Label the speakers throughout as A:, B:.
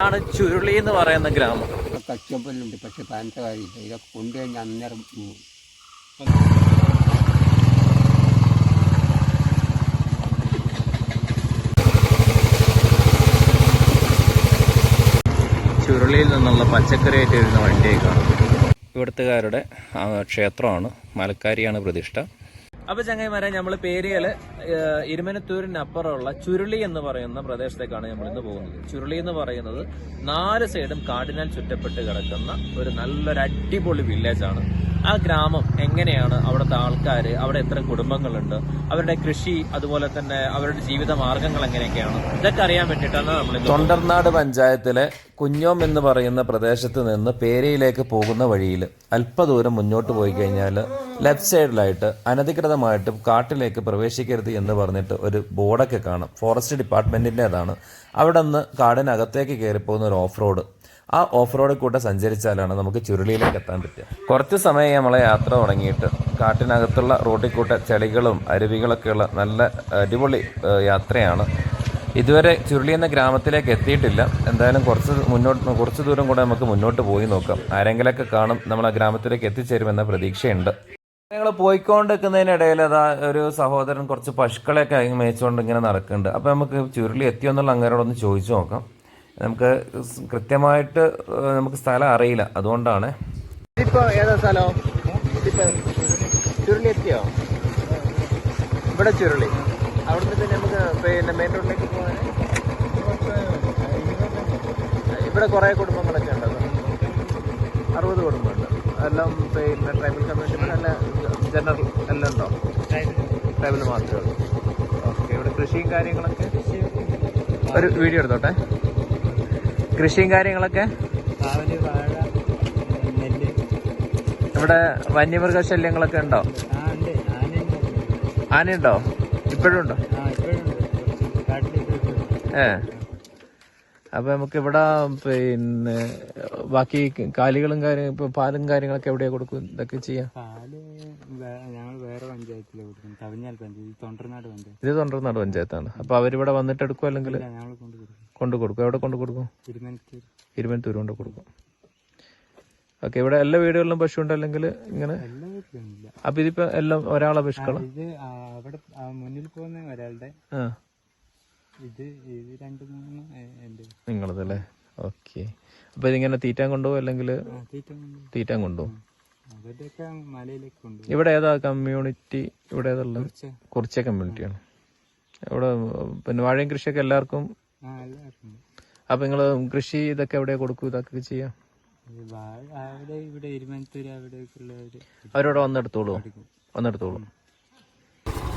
A: ആണ് ചുരുളി എന്ന് പറയുന്ന ഗ്രാമം.
B: കച്ചമ്പലുണ്ട്, പക്ഷെ പറഞ്ഞ കാര്യമില്ല. ഇതൊക്കെ കൊണ്ടുകഴിഞ്ഞാൽ അന്നേരം
A: ചുരുളിയിൽ നിന്നുള്ള പച്ചക്കറി ആയിട്ട് വരുന്ന വണ്ടിയൊക്കെയാണ് ഇവിടുത്തുകാരുടെ ക്ഷേത്രമാണ്. മലക്കാരിയാണ് പ്രതിഷ്ഠ. അപ്പൊ ചങ്ങായിമാരെ, നമ്മൾ പേരിയല് ഇരുമനത്തൂരിനപ്പുറമുള്ള ചുരുളി എന്ന് പറയുന്ന പ്രദേശത്തേക്കാണ് നമ്മൾ ഇന്ന് പോകുന്നത്. ചുരുളി എന്ന് പറയുന്നത് 4 സൈഡും കാടിനാൽ ചുറ്റപ്പെട്ട് കിടക്കുന്ന ഒരു നല്ലൊരു അടിപൊളി വില്ലേജാണ്. ആ ഗ്രാമം എങ്ങനെയാണ്, അവിടുത്തെ ആൾക്കാർ, അവിടെ എത്ര കുടുംബങ്ങളുണ്ട്, അവരുടെ കൃഷി, അതുപോലെ തന്നെ അവരുടെ ജീവിത മാർഗങ്ങൾ എങ്ങനെയൊക്കെയാണ്, ഇതൊക്കെ അറിയാൻ വേണ്ടിയിട്ടാണ് നമ്മൾ തൊണ്ടർനാട് പഞ്ചായത്തിലെ കുഞ്ഞോം എന്ന് പറയുന്ന പ്രദേശത്ത് നിന്ന് പേരയിലേക്ക് പോകുന്ന വഴിയിൽ അല്പദൂരം മുന്നോട്ട് പോയി കഴിഞ്ഞാൽ ലെഫ്റ്റ് സൈഡിലായിട്ട് അനധികൃതമായിട്ട് കാട്ടിലേക്ക് പ്രവേശിക്കരുത് എന്ന് പറഞ്ഞിട്ട് ഒരു ബോർഡൊക്കെ കാണാം. ഫോറസ്റ്റ് ഡിപ്പാർട്ട്മെന്റിൻ്റെതാണ്. അവിടെ നിന്ന് കാടിനകത്തേക്ക് കയറിപ്പോകുന്ന ഒരു ഓഫ് റോഡ്. ആ ഓഫ് റോഡിൽ കൂടെ സഞ്ചരിച്ചാലാണ് നമുക്ക് ചുരുളിയിലേക്ക് എത്താൻ പറ്റുക. കുറച്ച് സമയം നമ്മളെ യാത്ര തുടങ്ങിയിട്ട് കാട്ടിനകത്തുള്ള റോഡിൽ കൂടെ ചെളികളും അരുവികളൊക്കെയുള്ള നല്ല അടിപൊളി യാത്രയാണ്. ഇതുവരെ ചുരുളി എന്ന ഗ്രാമത്തിലേക്ക് എത്തിയിട്ടില്ല. എന്തായാലും കുറച്ച് ദൂരം കൂടെ നമുക്ക് മുന്നോട്ട് പോയി നോക്കാം. ആരെങ്കിലൊക്കെ കാണും, നമ്മൾ ആ ഗ്രാമത്തിലേക്ക് എത്തിച്ചേരുമെന്ന പ്രതീക്ഷയുണ്ട്. ഞങ്ങൾ പോയിക്കൊണ്ടിരിക്കുന്നതിനിടയിൽ അതാ ഒരു സഹോദരൻ കുറച്ച് പശുക്കളെയൊക്കെ മേയിച്ചുകൊണ്ട് ഇങ്ങനെ നടക്കുന്നുണ്ട്. അപ്പോൾ നമുക്ക് ചുരുളി എത്തിയോ എന്നുള്ള അങ്ങനോടൊന്ന് ചോദിച്ചു നോക്കാം. നമുക്ക് കൃത്യമായിട്ട് നമുക്ക് സ്ഥലം അറിയില്ല, അതുകൊണ്ടാണ്.
B: ഇതിപ്പോ ഏതാ സ്ഥലം? ചുരുളി എത്തിയോ? ഇവിടെ ചുരുളി. അവിടുന്ന് പിന്നെ നമുക്ക് പിന്നെ മെയിൻ റോഡിലേക്ക് പോകാൻ ഇവിടെ കുറേ കുടുംബങ്ങളൊക്കെ ഉണ്ട്. 60 കുടുംബമുണ്ട്. എല്ലാം പിന്നെ ട്രൈബൽ കമ്മ്യൂണിറ്റി അല്ല, ജനറൽ എല്ലാം ഉണ്ടോ? ട്രൈബൽ മാത്രമേ ഉള്ളൂ. ഓക്കെ. ഇവിടെ കൃഷിയും കാര്യങ്ങളൊക്കെ, ഒരു വീഡിയോ എടുത്തോട്ടെ. കൃഷിയും കാര്യങ്ങളൊക്കെ ഇവിടെ വന്യമൃഗശല്യങ്ങളൊക്കെ ഉണ്ടോ? ആനയുണ്ടോ? ഇപ്പോഴും ഉണ്ടോ? അപ്പൊ നമുക്ക് ഇവിടെ പിന്നെ ബാക്കി കാലികളും കാര്യം ഇപ്പൊ പാലും കാര്യങ്ങളൊക്കെ എവിടെയാ കൊടുക്കും? ഇതൊക്കെ ചെയ്യാം. ഇത് തൊണ്ടർനാട് പഞ്ചായത്താണ്. അപ്പൊ അവരിവിടെ വന്നിട്ട് എടുക്കും, അല്ലെങ്കിൽ കൊണ്ടു കൊടുക്കും? എവിടെ കൊണ്ടു കൊടുക്കും? ഇരുമനത്തൂർ കൊണ്ട് കൊടുക്കും. ഓക്കെ. ഇവിടെ എല്ലാ വീടുകളിലും പശു ഉണ്ട്, അല്ലെങ്കിൽ ഇങ്ങനെ? അപ്പൊ ഇതിപ്പോ എല്ലാം ഒരാളെ പശുക്കളാണ്?
C: മുന്നിൽ പോകുന്ന ഒരാളുടെ, ഇത് 2-3
A: നിങ്ങളതല്ലേ? ഓക്കെ. അപ്പൊ ഇതിങ്ങനെ തീറ്റാൻ കൊണ്ടുപോകും, അല്ലെങ്കിൽ തീറ്റാൻ കൊണ്ടുപോകും? ഇവിടെ ഏതാ കമ്മ്യൂണിറ്റി? ഇവിടെ ഏതുള്ള? കുറിച്യ കമ്മ്യൂണിറ്റിയാണ്. ഇവിടെ പിന്നെ വാഴയും കൃഷിയൊക്കെ എല്ലാവർക്കും. അപ്പൊ നിങ്ങള് കൃഷി ഇതൊക്കെ എവിടെ കൊടുക്കും? ഇതൊക്കെ ചെയ്യാം? അവരോട് വന്നെടുത്തോളൂ.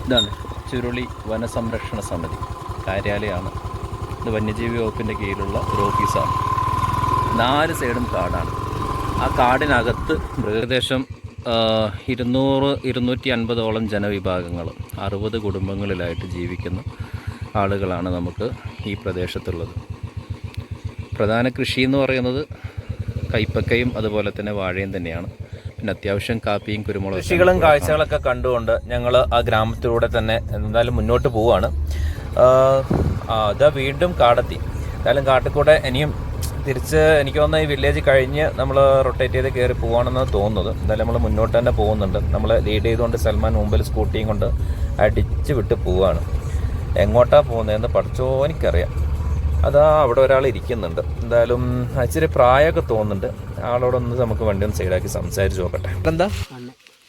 A: ഇതാണ് ചുരുളി വനസംരക്ഷണ സമിതി കാര്യാലയമാണ്. ഇത് വന്യജീവി വകുപ്പിന്റെ കീഴിലുള്ള ഒരു ഓഫീസാണ്. 4 സൈഡും കാടാണ്. ആ കാടിനകത്ത് ഏകദേശം 200-250ഓളം ജനവിഭാഗങ്ങൾ 60 കുടുംബങ്ങളിലായിട്ട് ജീവിക്കുന്ന ആളുകളാണ് നമുക്ക് ഈ പ്രദേശത്തുള്ളത്. പ്രധാന കൃഷി എന്ന് പറയുന്നത് കൈപ്പക്കയും അതുപോലെ തന്നെ വാഴയും തന്നെയാണ്. പിന്നെ അത്യാവശ്യം കാപ്പിയും കുരുമുളകും. കൃഷികളും കാഴ്ചകളൊക്കെ കണ്ടുകൊണ്ട് ഞങ്ങൾ ആ ഗ്രാമത്തിലൂടെ തന്നെ എന്തായാലും മുന്നോട്ട് പോവുകയാണ്. അതാ വീണ്ടും കാടെത്തി. എന്തായാലും കാട്ടിൽ കൂടെ ഇനിയും തിരിച്ച് എനിക്ക് തോന്നുന്ന ഈ വില്ലേജ് കഴിഞ്ഞ് നമ്മൾ റൊട്ടേറ്റ് ചെയ്ത് കയറി പോവാണെന്ന് തോന്നുന്നത്. എന്തായാലും നമ്മൾ മുന്നോട്ട് തന്നെ പോകുന്നുണ്ട്. നമ്മൾ ലീഡ് ചെയ്തുകൊണ്ട് സൽമാൻ മുമ്പിൽ സ്കൂട്ടിയും കൊണ്ട് അടിച്ച് വിട്ട് പോവുകയാണ്. എങ്ങോട്ടാ പോകുന്നതെന്ന് പഠിച്ചോനിക്കറിയാം. അതാ അവിടെ ഒരാൾ ഇരിക്കുന്നുണ്ട്. എന്തായാലും ഇച്ചിരി പ്രായമൊക്കെ തോന്നുന്നുണ്ട്. ആളോടൊന്ന് നമുക്ക് വണ്ടി ഒന്ന് സൈഡാക്കി സംസാരിച്ച് നോക്കട്ടെ. എന്താ?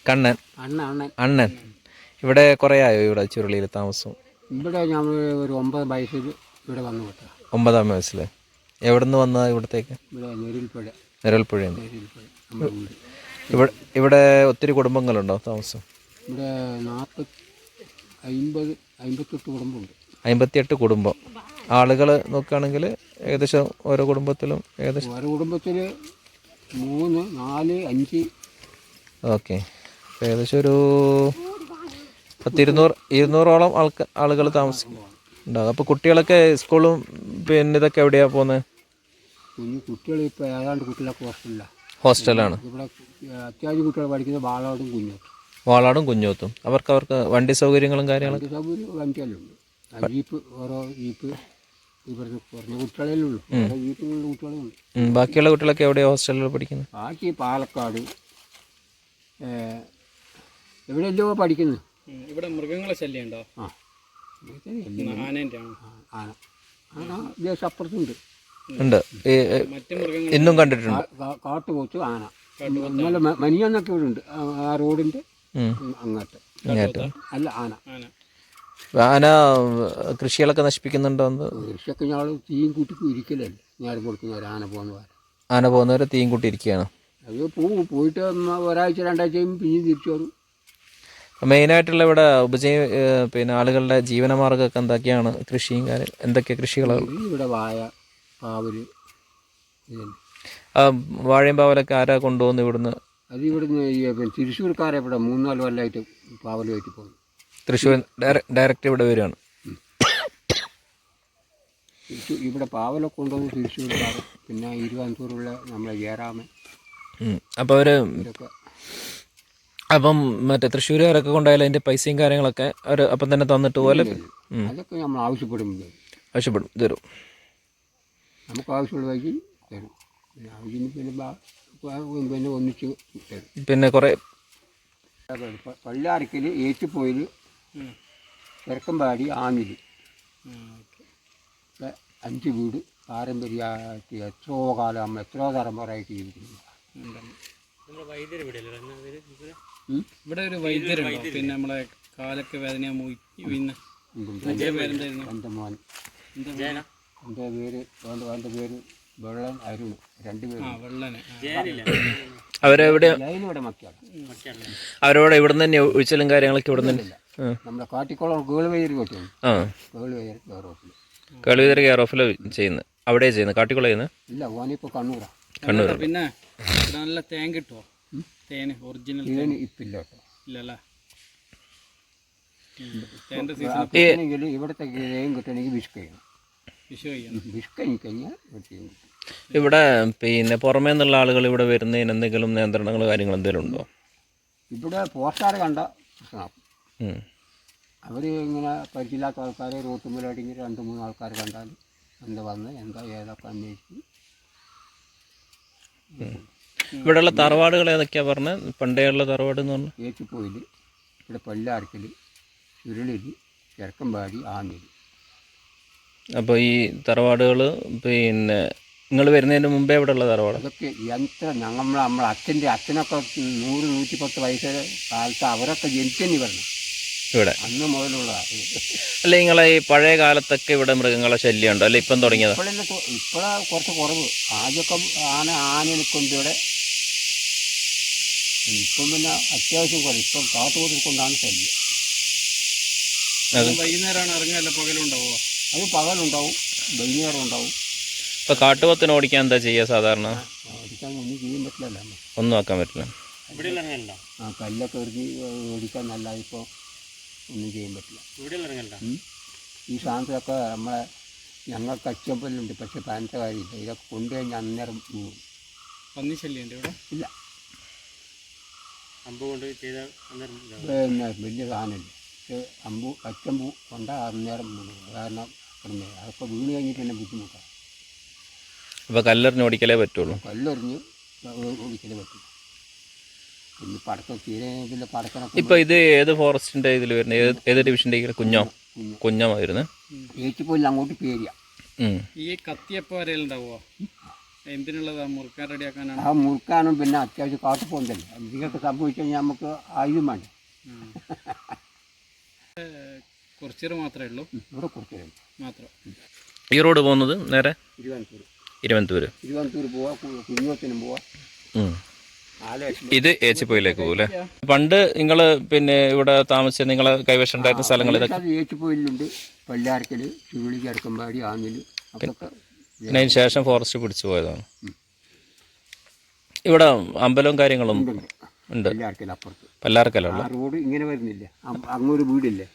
A: കണ്ണൻ. അണ്ണൻ. ഇവിടെ കുറേ ആയോ ഇവിടെ ചുരുളിയിൽ താമസം?
B: ഇവിടെ ഞങ്ങൾ ഒരു 9 വയസ്സിൽ ഇവിടെ വന്നു.
A: 9-ാം വയസ്സിൽ എവിടെ നിന്ന് വന്നതാ ഇവിടത്തേക്ക്? നിരൽപ്പുഴ. ഇവിടെ ഒത്തിരി കുടുംബങ്ങളുണ്ടോ താമസം?
B: ഇവിടെ 58 കുടുംബമുണ്ട്.
A: 58 കുടുംബം. ആളുകൾ നോക്കുകയാണെങ്കിൽ ഏകദേശം ഓരോ കുടുംബത്തിലും
B: 3, 4, 5.
A: ഓക്കെ. ഏകദേശം ഒരു 200-ഓളം ആളുകൾ താമസിക്കും ഉണ്ടാകും. അപ്പോൾ കുട്ടികളൊക്കെ സ്കൂളും പിന്നെ ഇതൊക്കെ എവിടെയാ പോകുന്നത്?
B: കുട്ടികൾ ഇപ്പോൾ ഏതാണ്ട് കുട്ടികളൊക്കെ
A: ഹോസ്റ്റലാണ്.
B: ഇവിടെ അത്യാവശ്യം കുട്ടികൾ പഠിക്കുന്നത്
A: വാളാടും കുഞ്ഞോത്തും. അവർക്ക് വണ്ടി സൗകര്യങ്ങളും കാര്യങ്ങളൊക്കെ?
B: വണ്ടിയെല്ലാം ഉണ്ട്. ജീപ്പ്, ഓരോ ജീപ്പ്.
D: ഇവിടുന്ന് കുറഞ്ഞ കുട്ടികളേ ഉള്ളൂ, വേറെ വീട്ടിലുള്ള കുട്ടികളുണ്ട്.
A: ബാക്കിയുള്ള കുട്ടികളൊക്കെ എവിടെയാണ് ഹോസ്റ്റലിൽ പഠിക്കുന്നത്?
D: ബാക്കി പാലക്കാട് എവിടെയല്ലോ പഠിക്കുന്നു.
C: ഇവിടെ മൃഗങ്ങളെ ശല്യം ഉണ്ടോ?
D: ആ
C: ആനേൻ്റെ ആണോ?
D: ആന ആന ദേശം അപ്പുറത്തുണ്ട്.
A: ഉണ്ട്.
C: മറ്റു മൃഗങ്ങൾ
A: ഇന്നും കണ്ടിട്ടുണ്ട്.
D: കാട്ടുപോത്ത് ആന ഇന്നലെ മനിയാന്നൊക്കെ ഇവിടെ ഉണ്ട്. ആ റോഡിൻ്റെ അങ്ങോട്ട് അല്ല ആന.
A: ആന കൃഷികളൊക്കെ നശിപ്പിക്കുന്നുണ്ടോ?
D: കൃഷിയൊക്കെ ഞങ്ങൾ തീയും കൂട്ടിക്ക് ഇരിക്കലല്ലേ നേരം കൊടുക്കുന്നവർ ആന പോകുന്നവർ.
A: ആന പോകുന്നവരെ തീയും കൂട്ടിയിരിക്കുകയാണ്.
D: അത് പോയിട്ട് ഒരാഴ്ച രണ്ടാഴ്ച കഴിയുമ്പോൾ പിന്നെയും തിരിച്ചു വരും.
A: മെയിനായിട്ടുള്ള ഇവിടെ പിന്നെ ആളുകളുടെ ജീവനമാർഗ്ഗമൊക്കെ എന്തൊക്കെയാണ്? കൃഷിയും കാര്യം എന്തൊക്കെ കൃഷികളാണ്
D: ഇവിടെ? വാഴ, പാവല്, ഇതന്നെ.
A: വാഴയും പാവലൊക്കെ ആരാ കൊണ്ടുപോകുന്നു ഇവിടുന്ന്?
D: അത് ഇവിടുന്ന് തൃശ്ശൂർക്കാരെ ഇവിടെ 3-4 കൊല്ലമായിട്ട് പാവലുമായിട്ട് പോകുന്നു.
A: തൃശ്ശൂർ ഡയറക്റ്റ് ഇവിടെ വരികയാണ്.
D: ഇവിടെ പാവലൊക്കെ കൊണ്ടുവന്ന് തൃശ്ശൂർക്കാർ, പിന്നെ ഇരുവന്തൂരുള്ള നമ്മളെ ജയറാമൻ.
A: അപ്പോൾ അവർ
D: ഇവരൊക്കെ
A: അപ്പം മറ്റേ തൃശ്ശൂരുകാരൊക്കെ കൊണ്ടായാലും അതിൻ്റെ പൈസയും കാര്യങ്ങളൊക്കെ അവർ അപ്പം തന്നെ തന്നിട്ട് പോലെ
D: അതൊക്കെ നമ്മൾ
A: ആവശ്യപ്പെടും തരും.
D: നമുക്ക് ആവശ്യമുള്ള വഴി തരും. പിന്നെ ആവശ്യത്തിന് പിന്നെ ഒന്നിച്ച് തരും.
A: പിന്നെ കുറേ
D: പള്ളിയാർക്കൽ, ഏറ്റുപോയിൽ, ചെറുക്കമ്പാടി, ആന്നിൽ 5 വീട് പാരമ്പര്യമായിട്ട് എത്രയോ കാലം നമ്മൾ എത്രയോ തലമുറയായിട്ട് ജീവിക്കുന്നു.
C: ഇവിടെ ഒരു വൈദ്യരുണ്ടോ? പിന്നെ നമ്മളെ കാലൊക്കെ വേദന
D: എൻ്റെ മോൻ, എൻ്റെ പേര് വെള്ളൻ അരുൺ, 2 പേര്.
A: അവരെവിടെ
D: ലൈനിവിടെ മക്കിയാണ്.
A: അവരോട് ഇവിടെ തന്നെ ഒഴിച്ചലും കാര്യങ്ങളൊക്കെ ഇവിടെ തന്നെ
D: നമ്മുടെ കാട്ടിക്കുളം കേളുവയർ കൊട്ടാണ്. കേളുവയർ കെയർ ഓഫിൽ.
A: കളുവിതര കെയർ ഓഫിൽ ചെയ്യുന്നത്. അവിടെ ചെയ്യുന്നത് കാട്ടിക്കുളം ചെയ്യുന്നത്?
D: ഇല്ല, ഓനിപ്പോൾ കണ്ണൂരാണ്.
A: കണ്ണൂർ.
C: പിന്നെ നല്ല തേൻ കിട്ടുമോ? തേന് ഒറിജിനൽ
D: തേന് ഇപ്പില്ല കേട്ടോ.
C: ഇല്ലല്ലേ?
D: ഇവിടുത്തെ തേൻ കിട്ടണമെങ്കിൽ വിഷ് ചെയ്യണം. വിഷ് കഴിഞ്ഞാൽ തേൻ കിട്ടും.
A: ഇവിടെ പിന്നെ പുറമേ നിന്നുള്ള ആളുകൾ ഇവിടെ വരുന്നതിന് എന്തെങ്കിലും നിയന്ത്രണങ്ങൾ കാര്യങ്ങൾ എന്തെങ്കിലും ഉണ്ടോ?
D: ഇവിടെ പോസ്റ്റാർ കണ്ട പ്രശ്നമാക്കും. അവർ ഇങ്ങനെ പരിചയമില്ലാത്ത ആൾക്കാർ റോട്ടുമ്പിലടിങ്ങി 2-3 ആൾക്കാർ കണ്ടാൽ എന്താ വന്ന് എന്താ ഏതൊക്കെ അന്വേഷിച്ച്.
A: ഇവിടെയുള്ള തറവാടുകൾ ഏതൊക്കെയാണ് പറഞ്ഞത്? പണ്ടേയുള്ള തറവാട് എന്ന് പറഞ്ഞാൽ
D: ഏറ്റുപോയിൽ, ഇവിടെ പള്ളിയാർക്കൽ, ചുരുളിൽ, ചെറുക്കമ്പാടി, ആന്നിൽ.
A: അപ്പോൾ ഈ തറവാടുകൾ പിന്നെ നിങ്ങൾ വരുന്നതിന് മുമ്പേ ഇവിടെ ഉള്ള തറവാട്
D: അതൊക്കെ നമ്മളെ അച്ഛനൊക്കെ 100-110 വയസ്സ് കാലത്ത് അവരൊക്കെ ജനിച്ചെന്നി പറഞ്ഞു.
A: ഇവിടെ
D: അന്ന് മുതലുള്ളതാണ്.
A: അല്ല, നിങ്ങളെ ഈ പഴയ കാലത്തൊക്കെ ഇവിടെ മൃഗങ്ങളെ ശല്യം ഉണ്ടോ? അല്ല ഇപ്പം തുടങ്ങിയത്?
D: ഇപ്പോഴാണ് കുറച്ച് കുറവ്. ആദ്യമൊക്കെ ആനയെ കൊണ്ടിവിടെ. ഇപ്പം പിന്നെ അത്യാവശ്യം കുറവ്. ഇപ്പം കാട്ടുപോത്തിൽ കൊണ്ടാണ് ശല്യം.
C: വൈകുന്നേരമാണ് ഇറങ്ങുകയല്ല, പകലുണ്ടാവുക?
D: അത് പകലുണ്ടാവും, വൈകുന്നേരം ഉണ്ടാവും.
A: ഇപ്പോൾ കാട്ടുപോത്തിന് ഓടിക്കാൻ എന്താ ചെയ്യുക സാധാരണ?
D: ഓടിക്കാൻ ഒന്നും ചെയ്യാൻ പറ്റില്ലല്ലോ,
A: ഒന്നും ആക്കാൻ പറ്റില്ല.
D: ആ കല്ലൊക്കെ എറിഞ്ഞ് ഓടിക്കാൻ നല്ല ഇപ്പോൾ ഒന്നും ചെയ്യാൻ പറ്റില്ല. ഈ സാധനത്തൊക്കെ ഞങ്ങൾക്ക് അച്ചമ്പലുണ്ട്, പക്ഷെ പാനത്തെ കാര്യമില്ല. ഇതൊക്കെ കൊണ്ടുകഴിഞ്ഞാൽ അന്നേരം പോകും.
C: പന്നി ശല്യം ഇവിടെ
D: ഇല്ല. പിന്നെ വലിയ സാധനമില്ല. പക്ഷെ അച്ചമ്പൂ കൊണ്ടാൽ അന്നേരം പോകും. കാരണം അതൊക്കെ വീണ് കഴിഞ്ഞിട്ട് തന്നെ ബുദ്ധിമുട്ടാണ്.
A: അപ്പോൾ കല്ലെറിഞ്ഞ് ഓടിക്കലേ പറ്റുള്ളൂ.
D: കല്ലെറിഞ്ഞ് ഓടിക്കലേ പറ്റും. പിന്നെ പടക്കം തീരെ പിന്നെ പടക്കനൊക്കെ.
A: ഇപ്പോൾ ഇത് ഏത് ഫോറസ്റ്റിൻ്റെ ഇതിൽ വരുന്നത്? ഏത് ഡിവിഷൻ്റെ? കുഞ്ഞമായിരുന്നു.
D: ഏറ്റുപോയില്ല, അങ്ങോട്ട് പേരിയ.
C: ഈ കത്തിയപ്പോൾ വരലുണ്ടാവുമോ? എന്തിനുള്ളതാ? മുറുക്കാൻ റെഡിയാക്കാനാണ്?
D: ആ മുറുക്കാനും പിന്നെ അത്യാവശ്യം കാട്ടു പോകുന്നതല്ലേ. എന്തെങ്കിലുമൊക്കെ സംഭവിച്ചു കഴിഞ്ഞാൽ നമുക്ക് ആയുധം വേണ്ട.
C: കുറച്ചേരം മാത്രമേ ഉള്ളൂ
D: ഇവിടെ? കുറച്ചേരം മാത്രം.
A: ഈ റോഡ് പോകുന്നത് നേരെ
D: ഇരുവന്തൂർ പോവാ, കുഞ്ഞോത്തിനും പോവാ.
A: ഇത് ഏച്ചിപ്പോയിലേക്ക് പോകൂല്ലേ? പണ്ട് നിങ്ങൾ പിന്നെ ഇവിടെ താമസിച്ച നിങ്ങളെ കൈവശം ഉണ്ടായിരുന്ന സ്ഥലങ്ങൾ ഇതൊക്കെ?
D: ഏച്ചിപ്പോയിലുണ്ട്, പള്ളിയാർക്കൽ, ചുരുളി, ചെറുക്കമ്പാടി, ആന്നിൽ. അതൊക്കെ
A: പിന്നെ അതിന് ശേഷം ഫോറസ്റ്റ് പിടിച്ചു പോയതാണ്. ഇവിടെ അമ്പലവും കാര്യങ്ങളും ഉണ്ട്. പല്ലാർക്കലുള്ള
D: റോഡ് ഇങ്ങനെ വരുന്നില്ല, അങ്ങൊരു വീടില്ലേ,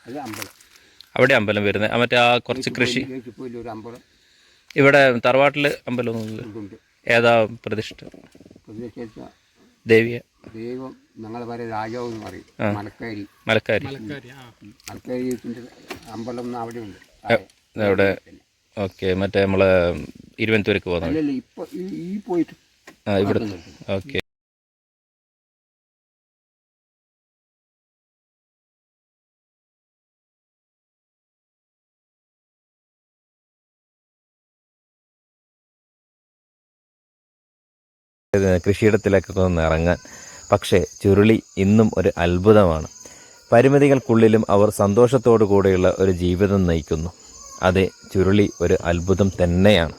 D: അത് അമ്പലം.
A: അവിടെ അമ്പലം വരുന്നത് മറ്റേ ആ കുറച്ച് കൃഷി.
D: ഒരു അമ്പലം
A: ഇവിടെ തറവാട്ടിൽ അമ്പലമൊന്നുമില്ല. ഏതാ പ്രതിഷ്ഠ? ദേവിയെ
D: ദൈവം ഞങ്ങളെ പറയും രാജാവ് എന്ന് പറയും. മലക്കാരി അമ്പലം അവിടെ ഉണ്ട്.
A: അവിടെ ഓക്കെ, മറ്റേ നമ്മളെ ഇരുവനത്തൂർക്ക് പോകുന്ന വഴി.
D: അല്ലല്ല ഇപ്പൊ ഈ പോയിട്ട്
A: ഇവിടെ. ഓക്കെ. കൃഷിയിടത്തിലേക്കൊക്കെ ഒന്ന് ഇറങ്ങാൻ. പക്ഷേ ചുരുളി ഇന്നും ഒരു അത്ഭുതമാണ്. പരിമിതികൾക്കുള്ളിലും അവർ സന്തോഷത്തോടു കൂടെയുള്ള ഒരു ജീവിതം നയിക്കുന്നു. അതെ, ചുരുളി ഒരു അത്ഭുതം തന്നെയാണ്.